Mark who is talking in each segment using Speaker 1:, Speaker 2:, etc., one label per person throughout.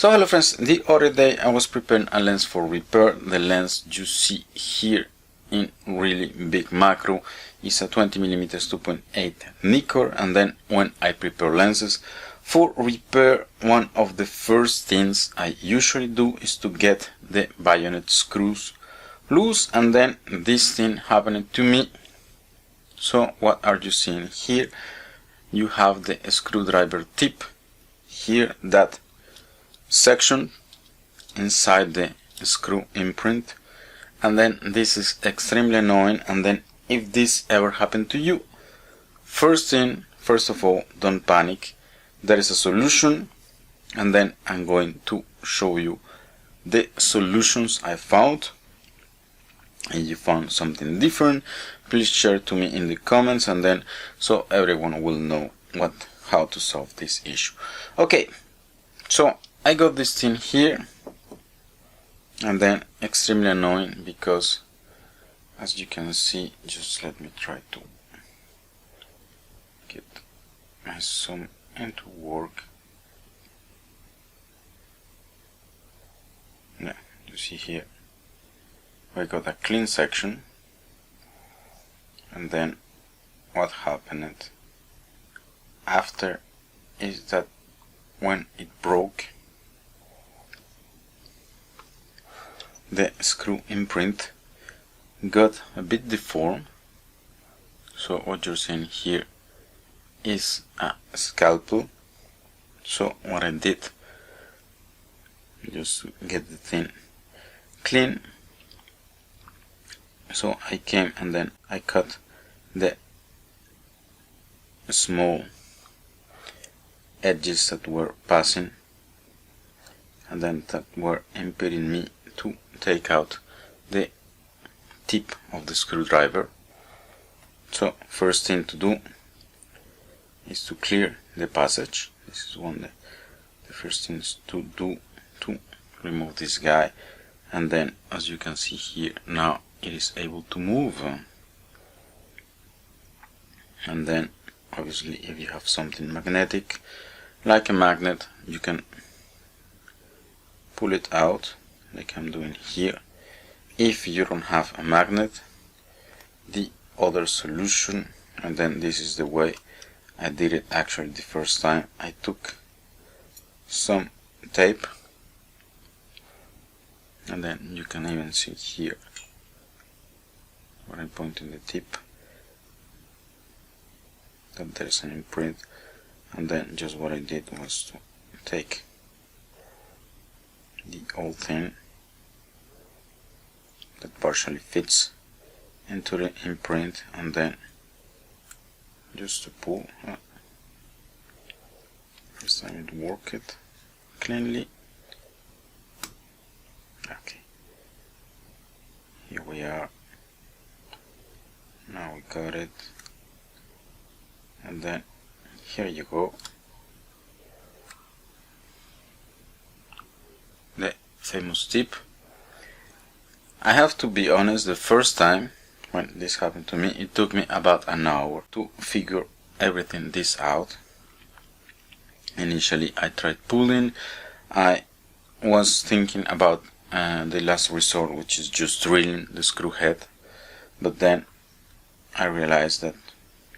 Speaker 1: So hello friends, the other day I was preparing a lens for repair. The lens you see here in really big macro is a 20mm 2.8 Nikkor, and then when I prepare lenses for repair, one of the first things I usually do is to get the bayonet screws loose, and then this thing happened to me. So what are you seeing here? You have the screwdriver tip here, that section inside the screw imprint, and then this is extremely annoying. And then if this ever happened to you, first of all, don't panic. There is a solution, and then I'm going to show you the solutions I found. If you found something different, please share to me in the comments, and then so everyone will know how to solve this issue. Okay, so I got this thing here, and then extremely annoying because, as you can see, just let me try to get my zoom into work. Yeah, you see here I got a clean section, and then what happened after is that when it broke, the screw imprint got a bit deformed. So what you're seeing here is a scalpel. So what I did, just to get the thing clean, so I came and then I cut the small edges that were passing, and then that were impeding me to take out the tip of the screwdriver. So first thing to do is to clear the passage. This is the first thing is to do, to remove this guy, and then as you can see here, now it is able to move. And then obviously if you have something magnetic like a magnet, you can pull it out like I'm doing here. If you don't have a magnet, the other solution, and then this is the way I did it actually the first time, I took some tape, and then you can even see here when I point in the tip that there is an imprint. And then just what I did was to take the old thing that partially fits into the imprint, and then just to pull. First time it worked cleanly. Okay, here we are. Now we got it, and then here you go, the famous tip. I have to be honest, the first time when this happened to me, it took me about an hour to figure everything this out. Initially I tried pulling. I was thinking about the last resort, which is just drilling the screw head, but then I realized that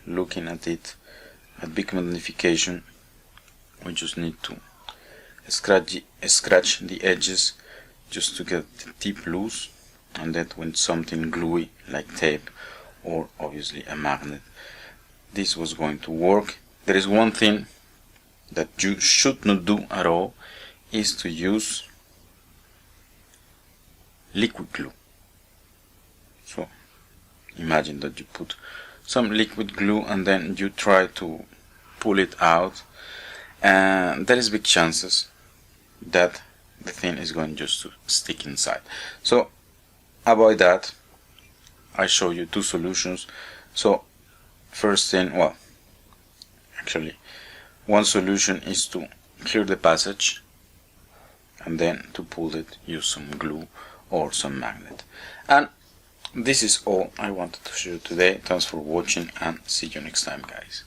Speaker 1: looking at it at big magnification, we just need to scratch the edges just to get the tip loose, and that when something gluey like tape or obviously a magnet, this was going to work. There is one thing that you should not do at all, is to use liquid glue. So imagine that you put some liquid glue and then you try to pull it out, and there is big chances that the thing is going just to stick inside. So avoid that. I show you two solutions. So first thing, well, actually one solution is to clear the passage, and then to pull it, use some glue or some magnet. And this is all I wanted to show you today. Thanks for watching, and see you next time, guys.